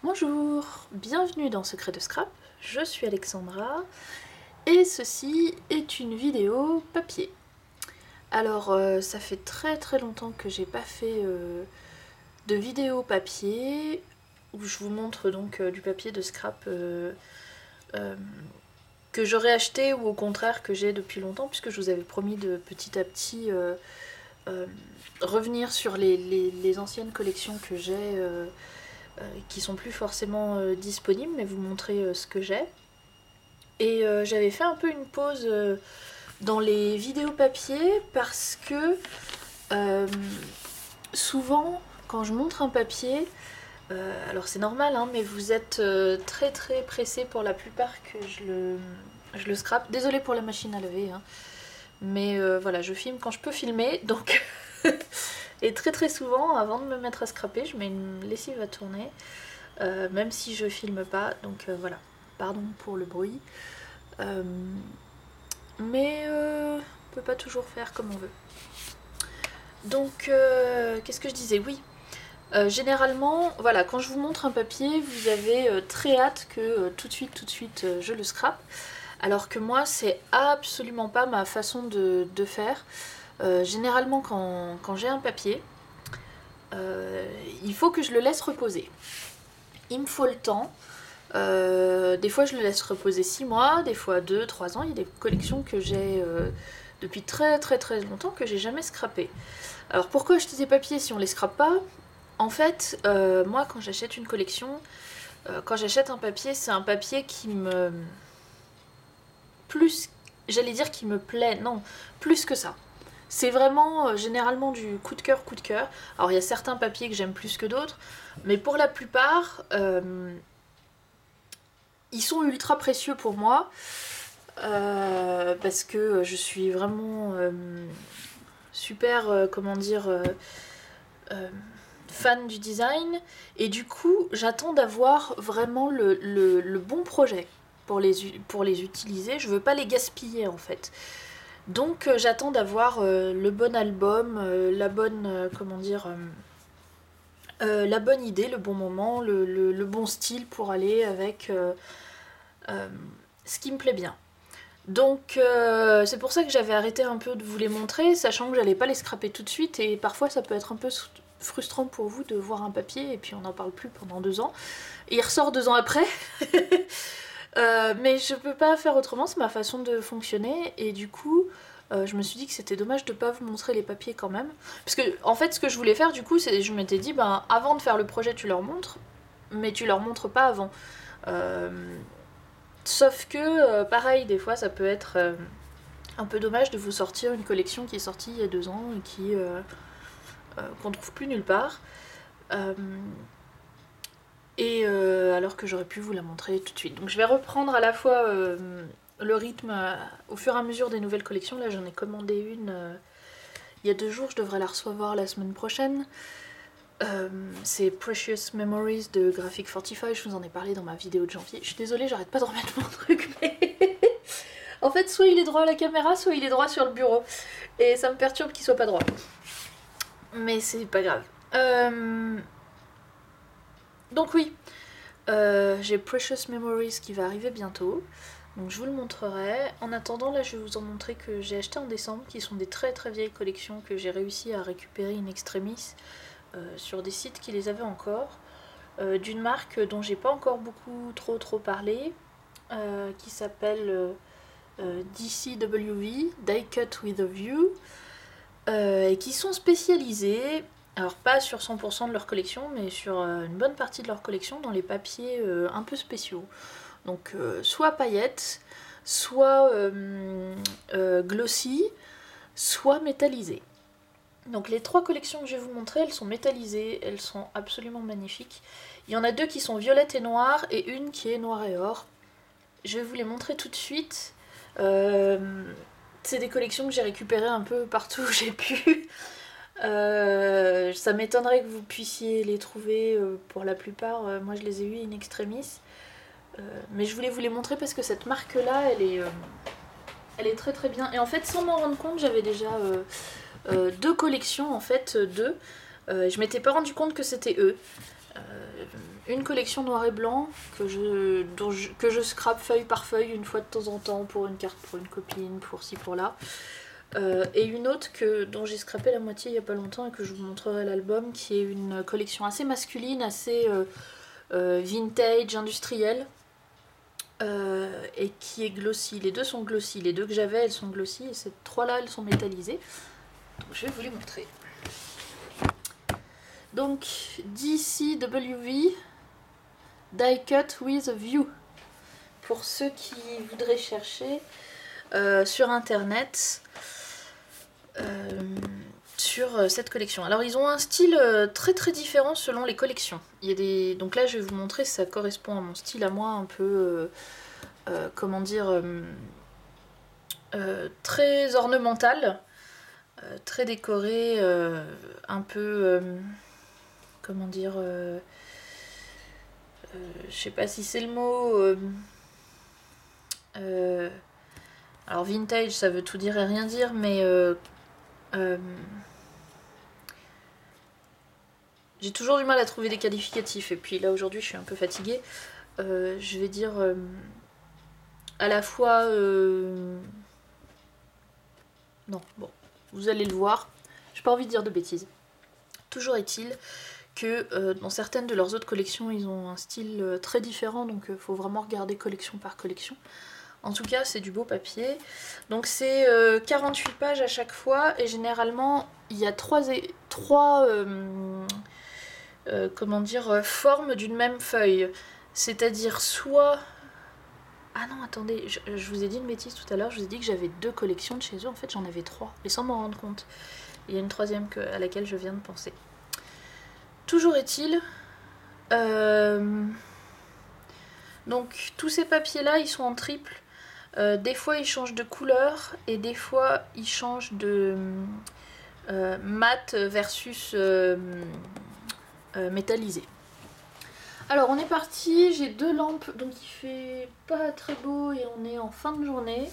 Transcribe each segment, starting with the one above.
Bonjour, bienvenue dans Secret de Scrap, je suis Alexandra et ceci est une vidéo papier. Alors ça fait très longtemps que j'ai pas fait de vidéo papier où je vous montre donc du papier de scrap que j'aurais acheté ou au contraire que j'ai depuis longtemps puisque je vous avais promis de petit à petit revenir sur les anciennes collections que j'ai qui sont plus forcément disponibles, mais vous montrer ce que j'ai. Et j'avais fait un peu une pause dans les vidéos papier parce que souvent quand je montre un papier, alors c'est normal hein, mais vous êtes très pressé pour la plupart que je le scrape. Désolée pour la machine à laver, hein. Mais voilà, je filme quand je peux filmer, donc et très souvent, avant de me mettre à scraper, je mets une lessive à tourner, même si je filme pas, donc voilà, pardon pour le bruit. Mais on peut pas toujours faire comme on veut. Donc, qu'est-ce que je disais? Oui. Généralement, voilà, quand je vous montre un papier, vous avez très hâte que tout de suite, je le scrape. Alors que moi, c'est absolument pas ma façon de faire. Généralement, quand j'ai un papier, il faut que je le laisse reposer. Il me faut le temps. Des fois, je le laisse reposer 6 mois, des fois 2, 3 ans. Il y a des collections que j'ai depuis très longtemps que j'ai jamais scrappé. Alors pourquoi acheter des papiers si on les scrape pas? En fait, moi, quand j'achète une collection, quand j'achète un papier, c'est un papier qui me... plus... J'allais dire qui me plaît, non, plus que ça. C'est vraiment généralement du coup de cœur. Alors il y a certains papiers que j'aime plus que d'autres, mais pour la plupart, ils sont ultra précieux pour moi, parce que je suis vraiment super, comment dire, fan du design, et du coup j'attends d'avoir vraiment le bon projet pour les utiliser. Je veux pas les gaspiller en fait. Donc j'attends d'avoir le bon album, la bonne, comment dire, la bonne idée, le bon moment, le bon style pour aller avec ce qui me plaît bien. Donc c'est pour ça que j'avais arrêté un peu de vous les montrer, sachant que j'allais pas les scraper tout de suite, et parfois ça peut être un peu frustrant pour vous de voir un papier et puis on n'en parle plus pendant 2 ans. Et il ressort 2 ans après. Mais je peux pas faire autrement, c'est ma façon de fonctionner, et du coup je me suis dit que c'était dommage de pas vous montrer les papiers quand même. Parce que en fait ce que je voulais faire du coup, c'est je m'étais dit ben avant de faire le projet tu leur montres, mais tu leur montres pas avant. Sauf que pareil, des fois ça peut être un peu dommage de vous sortir une collection qui est sortie il y a 2 ans et qui qu'on trouve plus nulle part. Et alors que j'aurais pu vous la montrer tout de suite. Donc je vais reprendre à la fois le rythme au fur et à mesure des nouvelles collections. Là j'en ai commandé une il y a 2 jours, je devrais la recevoir la semaine prochaine. C'est Precious Memories de Graphic 45, je vous en ai parlé dans ma vidéo de janvier. Je suis désolée, j'arrête pas de remettre mon truc, mais en fait soit il est droit à la caméra, soit il est droit sur le bureau. Et ça me perturbe qu'il soit pas droit. Mais c'est pas grave. Donc oui, j'ai Precious Memories qui va arriver bientôt, donc je vous le montrerai. En attendant, là je vais vous en montrer que j'ai acheté en décembre, qui sont des très vieilles collections que j'ai réussi à récupérer in extremis sur des sites qui les avaient encore, d'une marque dont j'ai pas encore beaucoup trop parlé, qui s'appelle DCWV, Die Cut with a View, et qui sont spécialisés, alors pas sur 100% de leur collection, mais sur une bonne partie de leur collection dans les papiers un peu spéciaux. Donc soit paillettes, soit glossy, soit métallisées. Donc les 3 collections que je vais vous montrer, elles sont métallisées, elles sont absolument magnifiques. Il y en a 2 qui sont violettes et noires, et une qui est noire et or. Je vais vous les montrer tout de suite. C'est des collections que j'ai récupérées un peu partout où j'ai pu. Ça m'étonnerait que vous puissiez les trouver pour la plupart. Moi je les ai eues in extremis. Mais je voulais vous les montrer parce que cette marque là, elle est très bien. Et en fait, sans m'en rendre compte, j'avais déjà 2 collections en fait, 2. Je m'étais pas rendu compte que c'était eux. une collection noir et blanc que je scrape feuille par feuille une fois de temps en temps pour une carte, pour une copine, pour ci, pour là. Et une autre dont j'ai scrapé la moitié il n'y a pas longtemps et que je vous montrerai l'album, qui est une collection assez masculine, assez vintage, industrielle, et qui est glossy. Les deux sont glossy, les deux que j'avais elles sont glossy et ces trois-là elles sont métallisées. Donc je vais vous les montrer. Donc DCWV Die Cut with a View, pour ceux qui voudraient chercher sur internet sur cette collection. Alors ils ont un style très très différent selon les collections. Il y a des... Donc là je vais vous montrer, ça correspond à mon style à moi, un peu comment dire, très ornemental, très décoré, un peu comment dire, je sais pas si c'est le mot, alors vintage ça veut tout dire et rien dire, mais j'ai toujours du mal à trouver des qualificatifs, et puis là aujourd'hui je suis un peu fatiguée. Je vais dire à la fois... Non, bon, vous allez le voir, j'ai pas envie de dire de bêtises. Toujours est-il que dans certaines de leurs autres collections, ils ont un style très différent, donc il faut vraiment regarder collection par collection. En tout cas, c'est du beau papier. Donc c'est 48 pages à chaque fois, et généralement, il y a trois comment dire, formes d'une même feuille. C'est-à-dire soit... Ah non, attendez, je vous ai dit une bêtise tout à l'heure, je vous ai dit que j'avais 2 collections de chez eux, en fait j'en avais 3, et sans m'en rendre compte. Il y a une troisième à laquelle je viens de penser. Toujours est-il, donc tous ces papiers-là, ils sont en triple. Des fois ils changent de couleur, et des fois ils changent de mat versus métallisé. Alors on est parti, j'ai 2 lampes, donc il fait pas très beau et on est en fin de journée.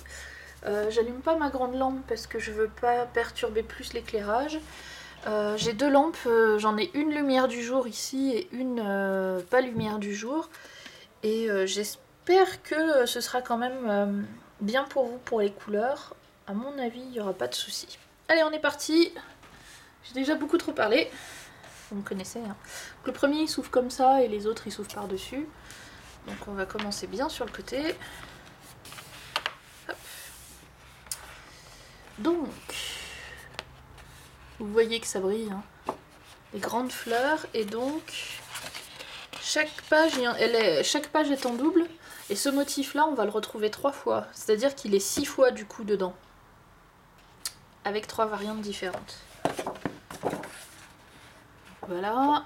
J'allume pas ma grande lampe parce que je veux pas perturber plus l'éclairage. J'ai 2 lampes, j'en ai une lumière du jour ici et une pas lumière du jour. Et j'espère que ce sera quand même bien pour vous pour les couleurs. À mon avis, il n'y aura pas de souci. Allez, on est parti. J'ai déjà beaucoup trop parlé. Vous me connaissez, hein. Le premier il s'ouvre comme ça et les autres ils s'ouvrent par dessus. Donc on va commencer bien sur le côté. Hop. Donc vous voyez que ça brille, hein. Les grandes fleurs, et donc chaque page est en double, et ce motif là on va le retrouver 3 fois, c'est à dire qu'il est 6 fois du coup dedans, avec 3 variantes différentes. Voilà,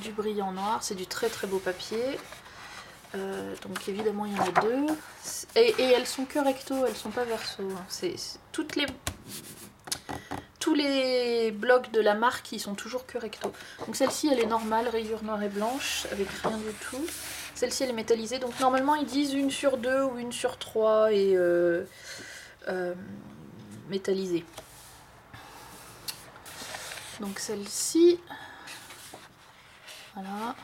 du brillant noir, c'est du très très beau papier. Donc évidemment il y en a 2. Et elles sont que recto, elles sont pas verso. Hein. Tous les blocs de la marque ils sont toujours que recto. Donc celle-ci elle est normale, rayure noire et blanche, avec rien du tout. Celle-ci elle est métallisée, donc normalement ils disent 1 sur 2 ou 1 sur 3 et métallisée. Donc celle-ci, voilà,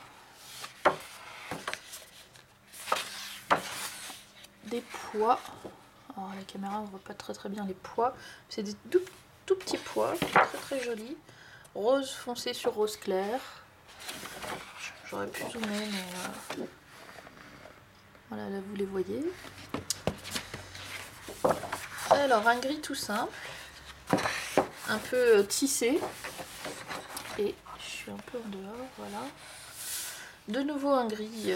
des pois. Alors la caméra on voit pas très bien les pois, c'est des tout petits pois, très très jolis, rose foncé sur rose clair. J'aurais pu zoomer mais voilà, là vous les voyez. Alors un gris tout simple, un peu tissé, et je suis un peu en dehors, voilà. De nouveau un gris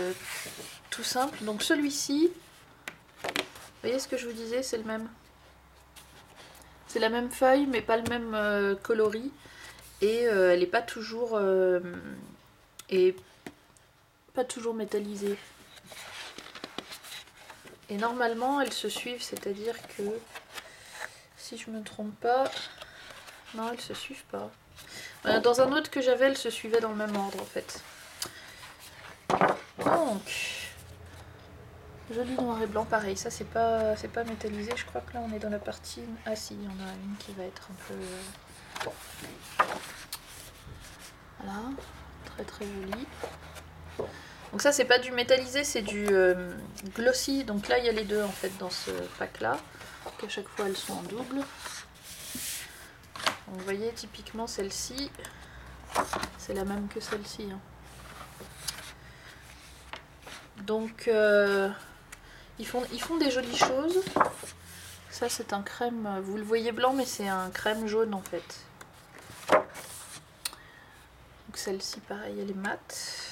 tout simple, donc celui-ci, vous voyez ce que je vous disais, c'est le même. C'est la même feuille mais pas le même coloris, et elle n'est pas toujours métallisée. Et normalement elles se suivent, c'est-à-dire que si je me trompe pas, non elles se suivent pas. Dans un autre que j'avais, elles se suivaient dans le même ordre en fait. Donc joli noir et blanc, pareil, ça c'est pas métallisé, je crois que là on est dans la partie... Ah si, il y en a une qui va être un peu... Voilà, très très joli. Donc ça c'est pas du métallisé, c'est du glossy. Donc là il y a les deux en fait dans ce pack là. Donc à chaque fois elles sont en double. Donc vous voyez typiquement celle-ci, c'est la même que celle-ci. Hein. Donc ils font des jolies choses. Ça c'est un crème, vous le voyez blanc mais c'est un crème jaune en fait. Donc celle-ci pareil elle est mate.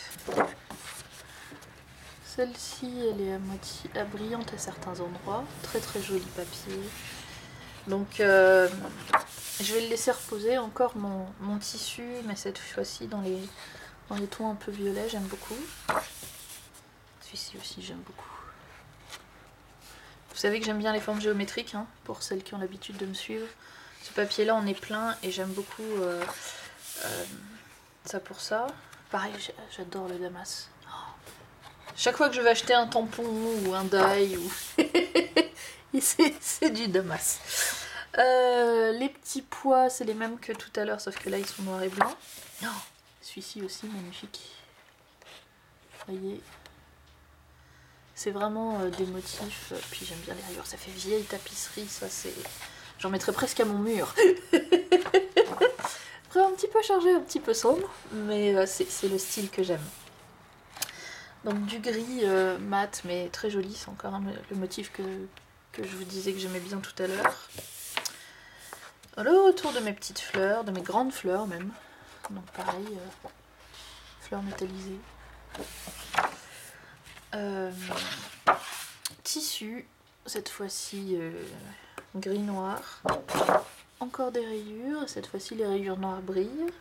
Celle-ci elle est à moitié brillante à certains endroits. Très très joli papier. Donc je vais le laisser reposer. Encore mon tissu, mais cette fois-ci dans les tons un peu violets, j'aime beaucoup. Celui-ci aussi j'aime beaucoup. Vous savez que j'aime bien les formes géométriques, hein, pour celles qui ont l'habitude de me suivre. Ce papier-là en est plein et j'aime beaucoup ça pour ça. Pareil, j'adore le damas. Chaque fois que je vais acheter un tampon ou un die, c'est du damas. Les petits pois, c'est les mêmes que tout à l'heure, sauf que là ils sont noirs et blancs. Oh, celui-ci aussi, magnifique. Vous voyez, c'est vraiment des motifs. Puis j'aime bien les rayures, ça fait vieille tapisserie, ça c'est. J'en mettrais presque à mon mur. Après, un petit peu chargé, un petit peu sombre, mais c'est le style que j'aime. Donc du gris mat, mais très joli, c'est encore le motif que je vous disais que j'aimais bien tout à l'heure. Le retour de mes petites fleurs, de mes grandes fleurs même. Donc pareil, fleurs métallisées. Tissu, cette fois-ci gris-noir. Encore des rayures, cette fois-ci les rayures noires brillent.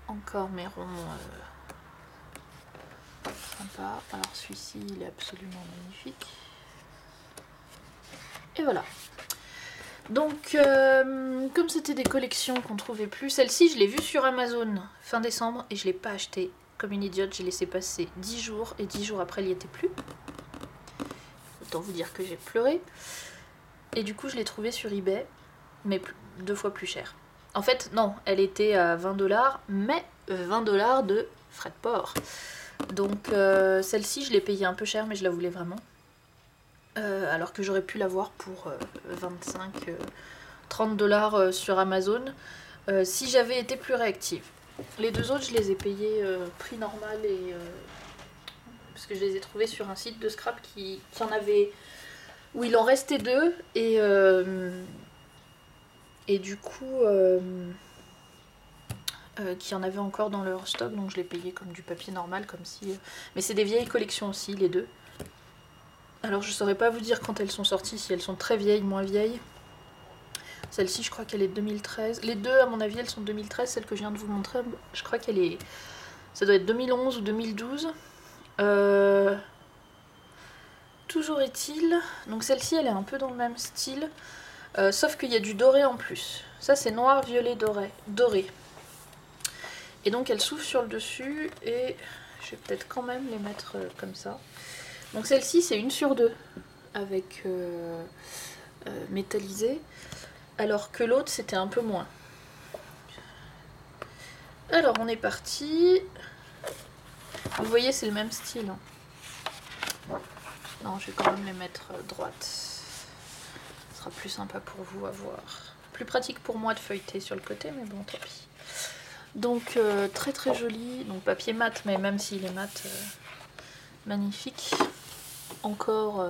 Encore mes ronds sympas. Alors celui-ci il est absolument magnifique. Et voilà. Donc comme c'était des collections qu'on trouvait plus, celle-ci je l'ai vue sur Amazon fin décembre et je l'ai pas achetée. Comme une idiote, j'ai laissé passer 10 jours et 10 jours après elle n'y était plus. Autant vous dire que j'ai pleuré. Et du coup je l'ai trouvée sur eBay, mais 2 fois plus cher. En fait non, elle était à 20$, mais 20$ de frais de port. Donc celle-ci je l'ai payée un peu cher mais je la voulais vraiment. Alors que j'aurais pu l'avoir pour 25-30$ sur Amazon si j'avais été plus réactive. Les deux autres je les ai payés prix normal parce que je les ai trouvés sur un site de scrap qui en avait, où il en restait 2 et du coup qui en avait encore dans leur stock, donc je les payais comme du papier normal, comme si mais c'est des vieilles collections aussi les deux. Alors je saurais pas vous dire quand elles sont sorties, si elles sont très vieilles, moins vieilles. Celle-ci je crois qu'elle est 2013. Les deux à mon avis elles sont 2013, celle que je viens de vous montrer, je crois qu'elle est. Ça doit être 2011 ou 2012. Toujours est-il. Donc celle-ci elle est un peu dans le même style. Sauf qu'il y a du doré en plus. Ça c'est noir, violet, doré. Et donc elle s'ouvre sur le dessus et je vais peut-être quand même les mettre comme ça. Donc celle-ci c'est 1 sur 2 avec métallisé, alors que l'autre c'était un peu moins. Alors on est parti. Vous voyez c'est le même style. Non je vais quand même les mettre droites. Ce sera plus sympa pour vous à voir. Plus pratique pour moi de feuilleter sur le côté mais bon tant pis. Donc très très joli. Donc papier mat mais même s'il est mat magnifique. Encore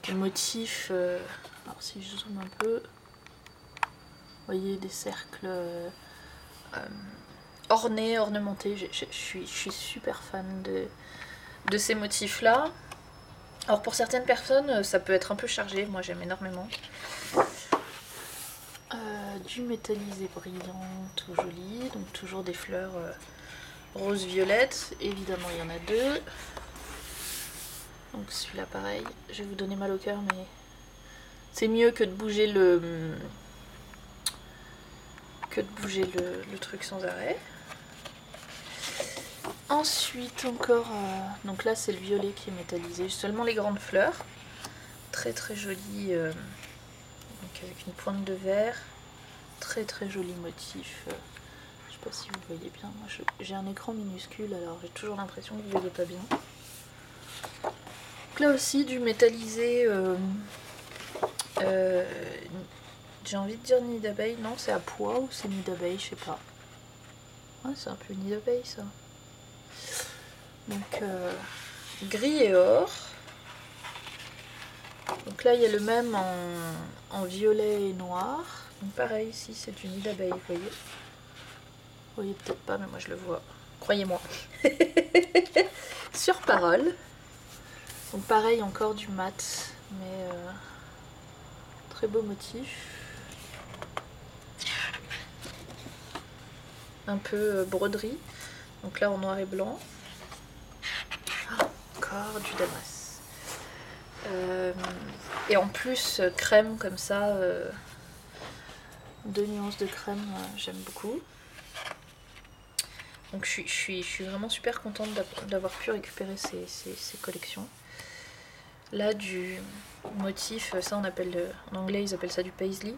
des motifs, alors si je zoome un peu, vous voyez des cercles ornés, ornementés, je suis super fan de ces motifs là. Alors pour certaines personnes ça peut être un peu chargé, moi j'aime énormément. Du métallisé brillant, tout joli, donc toujours des fleurs rose-violette, évidemment il y en a 2. Donc celui-là pareil, je vais vous donner mal au cœur mais c'est mieux que de bouger le truc sans arrêt. Ensuite encore, donc là c'est le violet qui est métallisé, seulement les grandes fleurs. Très très joli, donc avec une pointe de verre. Très très joli motif. Je sais pas si vous voyez bien. Moi, j'ai un écran minuscule, alors j'ai toujours l'impression que vous voyez pas bien. Donc là aussi, du métallisé. J'ai envie de dire nid d'abeille. Non, c'est à pois ou c'est nid d'abeille, je sais pas. Ouais, c'est un peu nid d'abeille ça. Donc gris et or. Donc là il y a le même en violet et noir. Donc pareil ici c'est du nid d'abeille, vous voyez. Vous voyez peut-être pas mais moi je le vois. Croyez-moi. Sur parole. Donc pareil encore du mat. Mais très beau motif. Un peu broderie. Donc là en noir et blanc. Ah, encore du damas. Et en plus crème comme ça, 2 nuances de crème, j'aime beaucoup. Donc je suis vraiment super contente d'avoir pu récupérer ces collections. Là du motif, ça on appelle, en anglais ils appellent ça du paisley.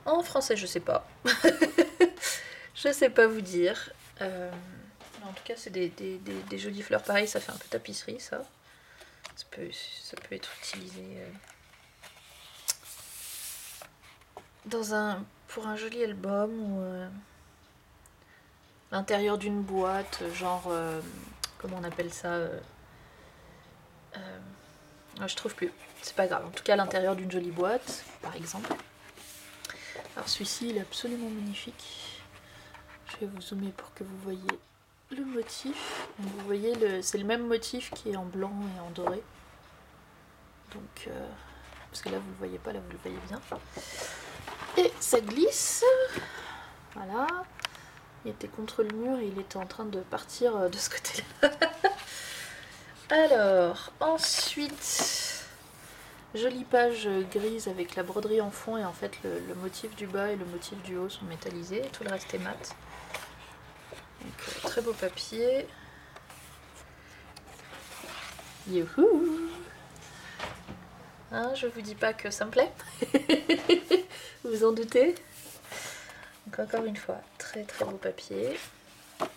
En français je sais pas. Je sais pas vous dire. En tout cas c'est des jolies fleurs. Pareil ça fait un peu tapisserie ça. Ça peut être utilisé pour un joli album ou l'intérieur d'une boîte, genre comment on appelle ça, je trouve plus, c'est pas grave, en tout cas à l'intérieur d'une jolie boîte par exemple. Alors celui-ci il est absolument magnifique, je vais vous zoomer pour que vous voyez le motif. Donc, vous voyez c'est le même motif qui est en blanc et en doré, donc parce que là vous le voyez pas, là vous le voyez bien, et ça glisse, voilà. Il était contre le mur et il était en train de partir de ce côté-là. Alors, ensuite, jolie page grise avec la broderie en fond et en fait le motif du bas et le motif du haut sont métallisés. Tout le reste est mat. Donc, très beau papier. Youhou! Hein, je vous dis pas que ça me plaît. Vous vous en doutez? Donc encore une fois, très très beau papier. Donc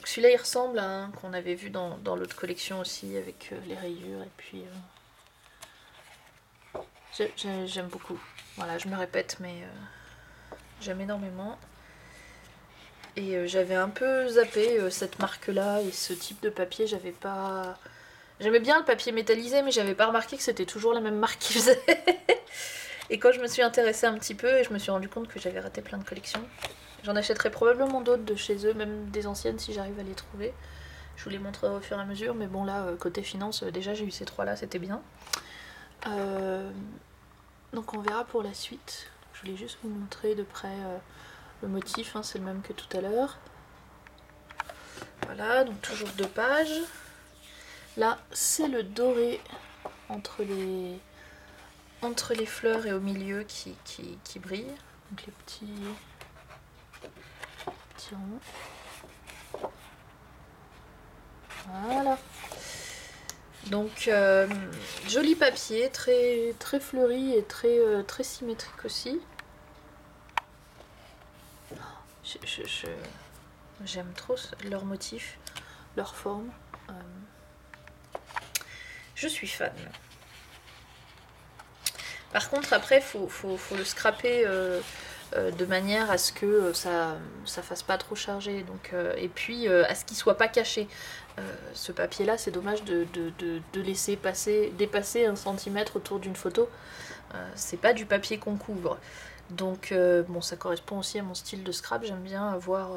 celui-là il ressemble à un qu'on avait vu dans l'autre collection aussi avec les rayures et puis j'aime beaucoup. Voilà, je me répète mais j'aime énormément. Et j'avais un peu zappé cette marque-là et ce type de papier, j'avais pas... J'aimais bien le papier métallisé mais j'avais pas remarqué que c'était toujours la même marque qui faisait. Et quand je me suis intéressée un petit peu et je me suis rendu compte que j'avais raté plein de collections, j'en achèterai probablement d'autres de chez eux, même des anciennes si j'arrive à les trouver. Je vous les montrerai au fur et à mesure, mais bon là, côté finance, déjà j'ai eu ces trois là, c'était bien. Donc on verra pour la suite. Je voulais juste vous montrer de près le motif, hein, c'est le même que tout à l'heure. Voilà, donc toujours 2 pages. Là, c'est le doré entre les fleurs et au milieu qui brille. Donc les petits ronds. Voilà. Donc joli papier, très, très fleuri et très, très symétrique aussi. J'aime trop leur motif, leur forme. Je suis fan. Par contre après faut le scraper de manière à ce que ça fasse pas trop chargé, donc, et puis à ce qu'il soit pas caché. Ce papier là c'est dommage de laisser dépasser 1 centimètre autour d'une photo. C'est pas du papier qu'on couvre. Donc bon, ça correspond aussi à mon style de scrap, j'aime bien avoir...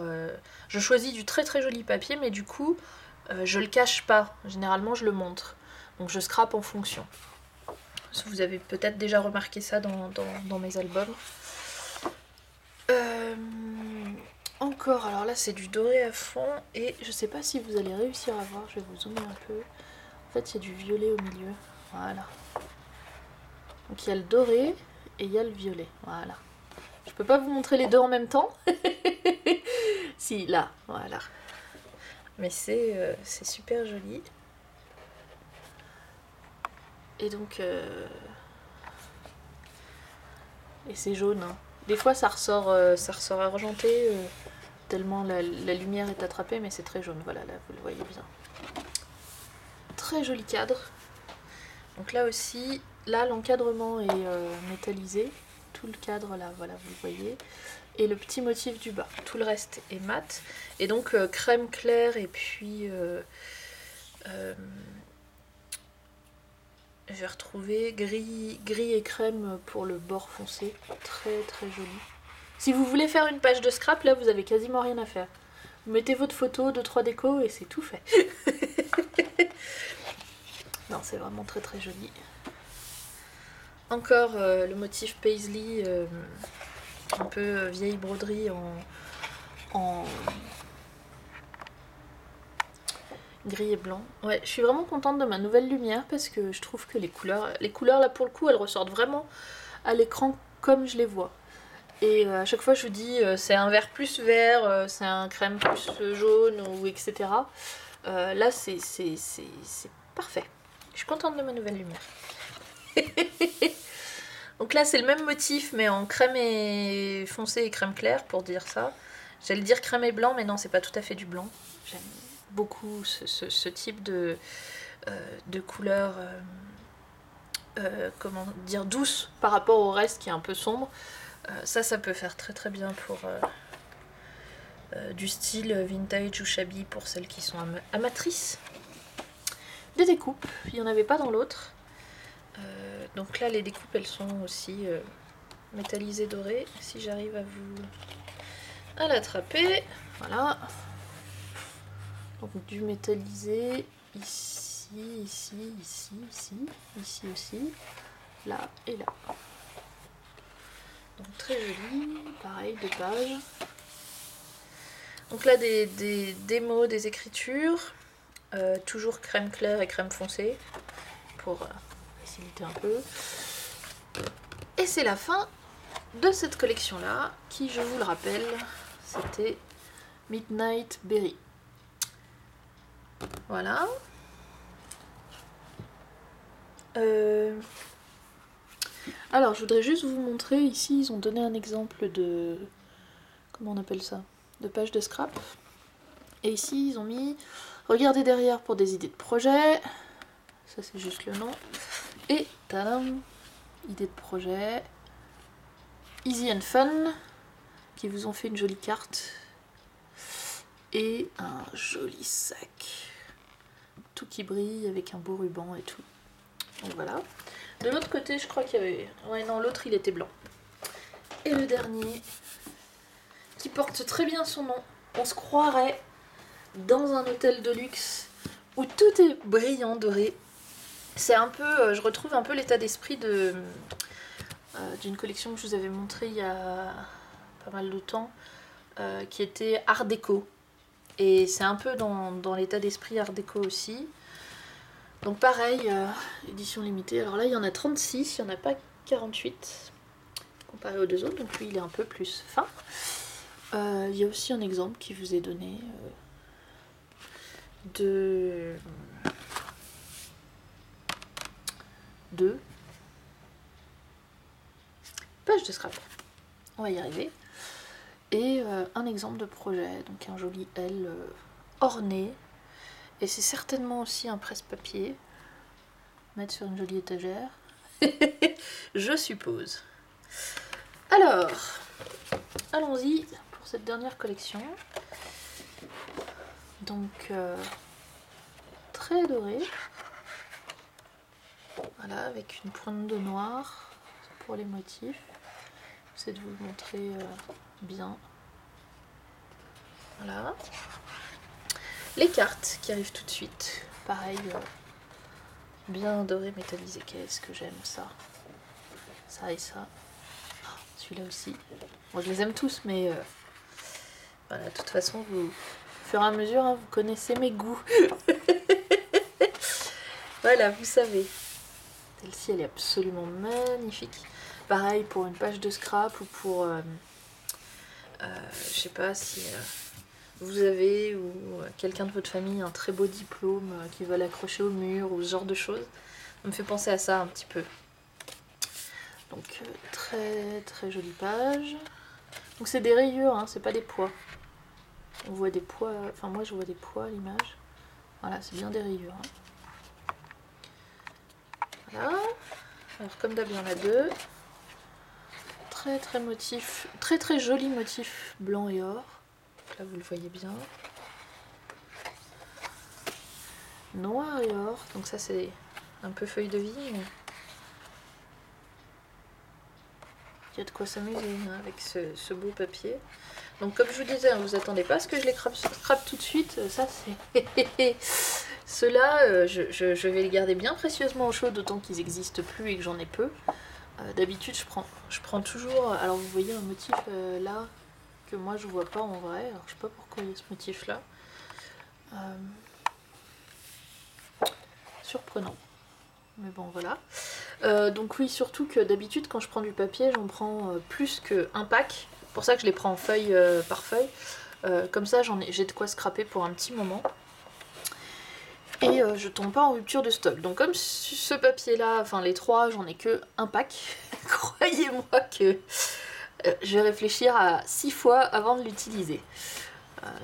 Je choisis du très très joli papier, mais du coup, je le cache pas. Généralement, je le montre. Donc je scrape en fonction. Vous avez peut-être déjà remarqué ça dans mes albums. Encore, alors là c'est du doré à fond, et je sais pas si vous allez réussir à voir, je vais vous zoomer un peu. En fait, il y a du violet au milieu, voilà. Donc il y a le doré et il y a le violet, voilà. Je peux pas vous montrer les deux en même temps. Si, là, voilà. Mais c'est super joli. Et donc... Et c'est jaune, hein. Des fois ça ressort argenté, tellement la lumière est attrapée, mais c'est très jaune. Voilà, là vous le voyez bien. Très joli cadre. Donc là aussi, là l'encadrement est métallisé. Tout le cadre là, voilà, vous le voyez. Et le petit motif du bas. Tout le reste est mat. Et donc crème claire et puis... je vais retrouver gris et crème pour le bord foncé. Très très joli. Si vous voulez faire une page de scrap, là vous avez quasiment rien à faire. Vous mettez votre photo, 2-3 décos et c'est tout fait. Non, c'est vraiment très très joli. Encore le motif paisley, un peu vieille broderie en gris et blanc. Ouais, je suis vraiment contente de ma nouvelle lumière parce que je trouve que les couleurs là pour le coup, elles ressortent vraiment à l'écran comme je les vois. Et à chaque fois je vous dis c'est un vert plus vert, c'est un crème plus jaune ou etc. Là c'est parfait. Je suis contente de ma nouvelle lumière. Donc là c'est le même motif mais en crème et foncé et crème claire pour dire ça. J'allais dire crème et blanc mais non c'est pas tout à fait du blanc. J'aime beaucoup ce type de couleur comment dire douce par rapport au reste qui est un peu sombre. Ça peut faire très très bien pour du style vintage ou shabby pour celles qui sont amatrices. Des découpes, il n'y en avait pas dans l'autre. Donc là les découpes elles sont aussi métallisées dorées. Si j'arrive à l'attraper, voilà. Donc du métallisé ici, ici, ici, ici, ici aussi, là et là. Donc très joli, pareil, 2 pages. Donc là des mots, des écritures, toujours crème claire et crème foncée pour faciliter un peu. Et c'est la fin de cette collection là qui, je vous le rappelle, c'était Midnight Berry. Voilà. Alors je voudrais juste vous montrer, ici ils ont donné un exemple de... comment on appelle ça? De page de scrap. Et ici ils ont mis regardez derrière pour des idées de projet. Ça c'est juste le nom. Et tadam, idées de projet. Easy and Fun, qui vous ont fait une jolie carte. Et un joli sac. Tout qui brille avec un beau ruban et tout. Donc voilà. De l'autre côté, je crois qu'il y avait... ouais, non, l'autre il était blanc. Et le dernier, qui porte très bien son nom. On se croirait dans un hôtel de luxe où tout est brillant, doré. C'est un peu... je retrouve un peu l'état d'esprit d'une collection que je vous avais montrée il y a pas mal de temps, qui était Art déco. Et c'est un peu dans l'état d'esprit Art déco aussi. Donc pareil, édition limitée. Alors là, il y en a 36, il n'y en a pas 48, comparé aux deux autres. Donc lui, il est un peu plus fin. Il y a aussi un exemple qui vous est donné de... page de scrap. On va y arriver. Et un exemple de projet, donc un joli L orné. Et c'est certainement aussi un presse-papier. Mettre sur une jolie étagère. Je suppose. Alors, allons-y pour cette dernière collection. Donc, très doré. Voilà, avec une pointe de noir pour les motifs. J'essaie de vous le montrer bien. Voilà. Les cartes qui arrivent tout de suite. Pareil, bien doré, métallisé. Qu'est-ce que j'aime ça. Ça et ça. Oh, celui-là aussi. Bon, je les aime tous, mais voilà, de toute façon, au fur et à mesure, hein, vous connaissez mes goûts. Voilà, vous savez. Celle-ci, elle est absolument magnifique. Pareil pour une page de scrap ou pour... je sais pas si vous avez ou quelqu'un de votre famille un très beau diplôme qui va l'accrocher au mur ou ce genre de choses. Ça me fait penser à ça un petit peu. Donc très très jolie page. Donc c'est des rayures, hein, c'est pas des poids. On voit des poids, enfin moi je vois des poids à l'image. Voilà, c'est bien des rayures. Hein. Voilà. Alors comme d'hab il y en a deux. Très très motif, très très joli motif blanc et or. Donc là vous le voyez bien. Noir et or, donc ça c'est un peu feuille de vigne. Mais... il y a de quoi s'amuser hein, avec ce beau papier. Donc comme je vous disais, hein, vous attendez pas à ce que je les scrape tout de suite. Ça c'est... Ceux-là, je vais les garder bien précieusement au chaud, d'autant qu'ils n'existent plus et que j'en ai peu. D'habitude je prends toujours... Alors vous voyez un motif là que moi je vois pas en vrai. Alors je sais pas pourquoi il y a ce motif là. Surprenant. Mais bon voilà. Donc oui, surtout que d'habitude quand je prends du papier, j'en prends plus qu'un pack. C'est pour ça que je les prends en feuille par feuille. Comme ça j'ai de quoi scraper pour un petit moment. Et je tombe pas en rupture de stock. Donc comme ce papier là, enfin les trois, j'en ai que un pack. Croyez-moi que je vais réfléchir à 6 fois avant de l'utiliser.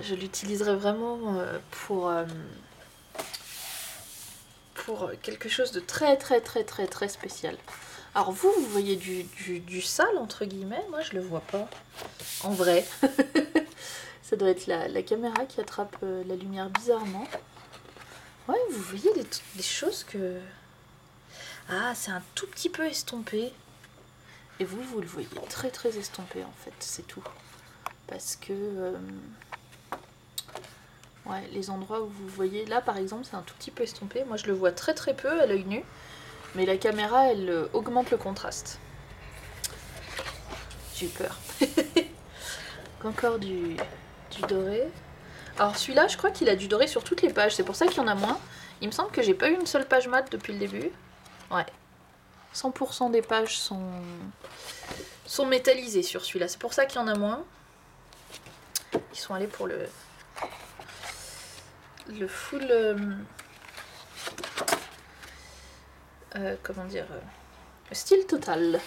Je l'utiliserai vraiment pour quelque chose de très très très très très spécial. Alors vous voyez du sale entre guillemets, moi je le vois pas en vrai. Ça doit être la caméra qui attrape la lumière bizarrement. Ouais, vous voyez des choses que... Ah, c'est un tout petit peu estompé. Et vous le voyez très très estompé en fait, c'est tout. Parce que... ouais, les endroits où vous voyez... Là par exemple, c'est un tout petit peu estompé. Moi je le vois très très peu à l'œil nu. Mais la caméra, elle augmente le contraste. J'ai eu peur. Encore du doré. Alors celui-là, je crois qu'il a du doré sur toutes les pages. C'est pour ça qu'il y en a moins. Il me semble que j'ai pas eu une seule page mat depuis le début. Ouais. 100% des pages sont métallisées sur celui-là. C'est pour ça qu'il y en a moins. Ils sont allés pour le full... comment dire style total.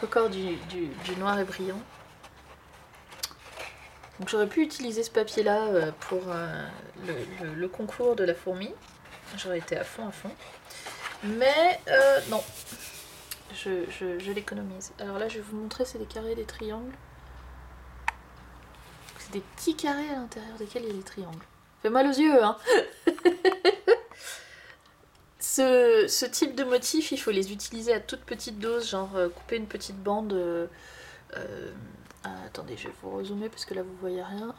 Encore du noir et brillant. Donc j'aurais pu utiliser ce papier là pour le concours de la fourmi. J'aurais été à fond. Mais non, je l'économise. Alors là je vais vous montrer, c'est des carrés, des triangles. C'est des petits carrés à l'intérieur desquels il y a des triangles. Ça fait mal aux yeux hein. Ce type de motif, il faut les utiliser à toute petite dose, genre couper une petite bande... attendez, je vais vous rezoomer parce que là vous voyez rien.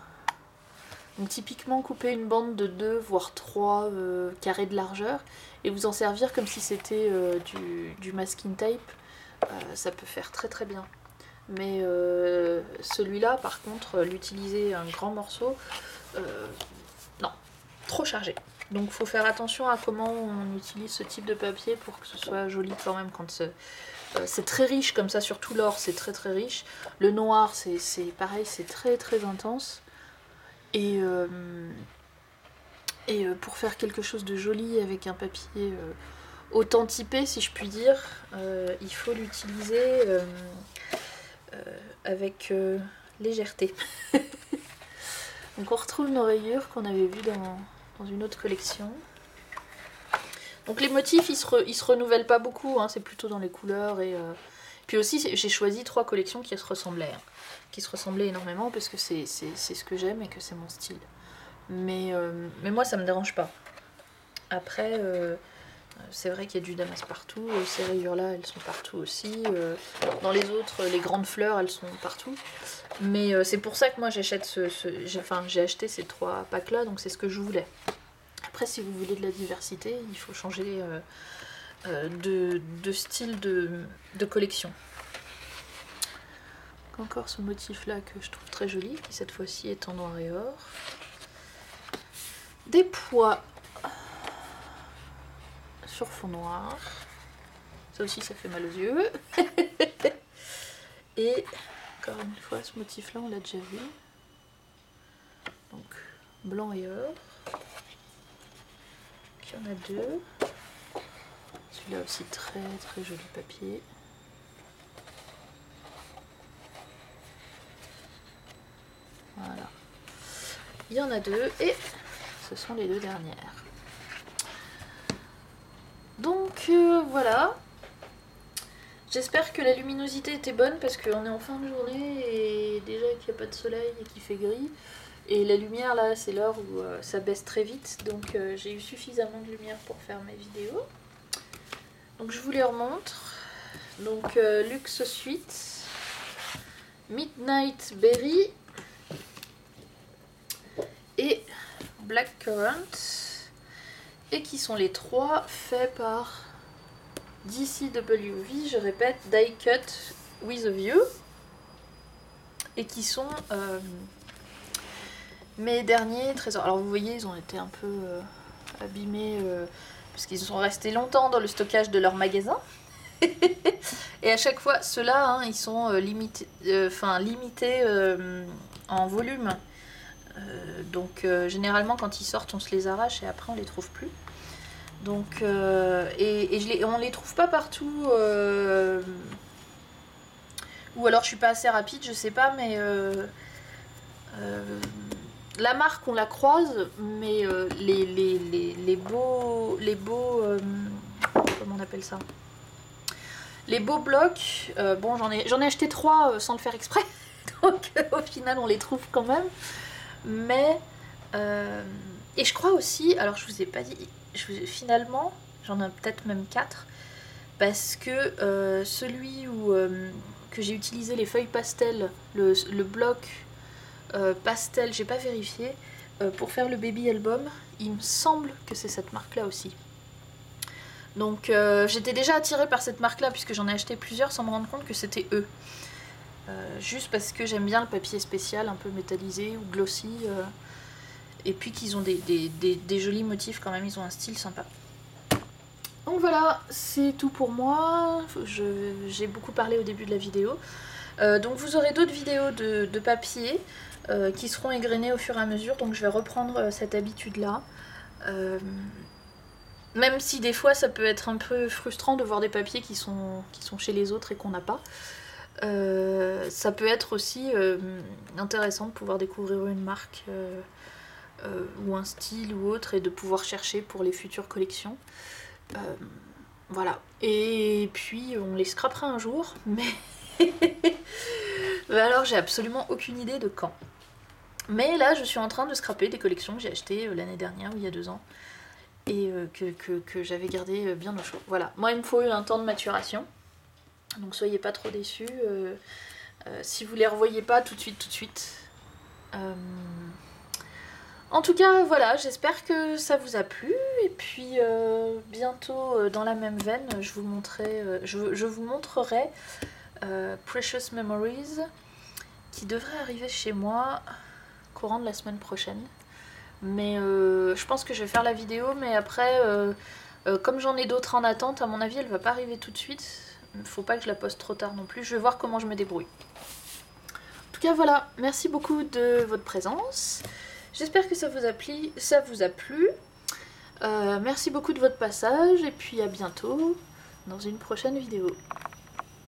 Donc typiquement couper une bande de 2 voire 3 carrés de largeur et vous en servir comme si c'était du masking tape, ça peut faire très très bien. Mais celui-là par contre, l'utiliser un grand morceau, non, trop chargé. Donc faut faire attention à comment on utilise ce type de papier pour que ce soit joli quand même quand c'est très riche comme ça, surtout l'or c'est très très riche. Le noir c'est pareil, c'est très très intense. Et pour faire quelque chose de joli avec un papier autant typé si je puis dire, il faut l'utiliser avec légèreté. Donc on retrouve nos rayures qu'on avait vues dans une autre collection. Donc les motifs ils se renouvellent pas beaucoup, hein, c'est plutôt dans les couleurs et puis aussi j'ai choisi 3 collections qui se ressemblaient. Hein, qui se ressemblaient énormément parce que c'est ce que j'aime et que c'est mon style. Mais moi ça me dérange pas. Après c'est vrai qu'il y a du damas partout, ces rayures là elles sont partout aussi, dans les autres les grandes fleurs elles sont partout. Mais c'est pour ça que moi j'achète j'ai acheté ces 3 packs là, donc c'est ce que je voulais. Après si vous voulez de la diversité, il faut changer de style de collection. Encore ce motif là que je trouve très joli, qui cette fois-ci est en noir et or. Des pois sur fond noir. Ça aussi ça fait mal aux yeux. Et encore une fois ce motif là on l'a déjà vu. Donc blanc et or. Donc, il y en a 2. Celui-là aussi très très joli papier. Il y en a 2 et ce sont les 2 dernières. Donc voilà. J'espère que la luminosité était bonne parce qu'on est en fin de journée et déjà qu'il n'y a pas de soleil et qu'il fait gris. Et la lumière là, c'est l'heure où ça baisse très vite, donc j'ai eu suffisamment de lumière pour faire mes vidéos. Donc je vous les remontre. Donc Luxe Suite, Midnight Berry et Blackcurrant. Et qui sont les 3 faits par DCWV, je répète, Die Cut with a View. Et qui sont mes derniers trésors. Alors vous voyez, ils ont été un peu abîmés parce qu'ils sont restés longtemps dans le stockage de leur magasin. Et à chaque fois, ceux-là, hein, ils sont limités en volume. Donc généralement quand ils sortent, on se les arrache et après on les trouve plus. Donc on les trouve pas partout. Ou alors je suis pas assez rapide, je sais pas, mais la marque on la croise, mais les beaux comment on appelle ça, les beaux blocs, bon j'en ai acheté 3 sans le faire exprès, donc au final on les trouve quand même, mais et je crois aussi, alors je vous ai pas dit, finalement j'en ai peut-être même 4, parce que celui où que j'ai utilisé les feuilles pastel, le bloc pastel, j'ai pas vérifié, pour faire le baby album, il me semble que c'est cette marque là aussi. Donc j'étais déjà attirée par cette marque là puisque j'en ai acheté plusieurs sans me rendre compte que c'était eux. Juste parce que j'aime bien le papier spécial un peu métallisé ou glossy, et puis qu'ils ont des jolis motifs quand même, ils ont un style sympa. Donc voilà, c'est tout pour moi, j'ai beaucoup parlé au début de la vidéo. Donc vous aurez d'autres vidéos de papier qui seront égrenées au fur et à mesure, donc je vais reprendre cette habitude là. Même si des fois ça peut être un peu frustrant de voir des papiers qui sont chez les autres et qu'on n'a pas. Ça peut être aussi intéressant de pouvoir découvrir une marque ou un style ou autre et de pouvoir chercher pour les futures collections. Voilà, et puis on les scrapera un jour, mais alors j'ai absolument aucune idée de quand. Mais là je suis en train de scraper des collections que j'ai achetées l'année dernière ou il y a 2 ans et que j'avais gardé bien au chaud. Voilà, moi il me faut un temps de maturation, donc soyez pas trop déçus. Si vous les revoyez pas tout de suite. En tout cas, voilà, j'espère que ça vous a plu. Et puis bientôt, dans la même veine, je vous montrerai Precious Memories, qui devrait arriver chez moi courant de la semaine prochaine. Mais je pense que je vais faire la vidéo, mais après, comme j'en ai d'autres en attente, à mon avis, elle va pas arriver tout de suite. Faut pas que je la poste trop tard non plus. Je vais voir comment je me débrouille. En tout cas, voilà, merci beaucoup de votre présence. J'espère que ça vous a plu. Merci beaucoup de votre passage et puis à bientôt dans une prochaine vidéo.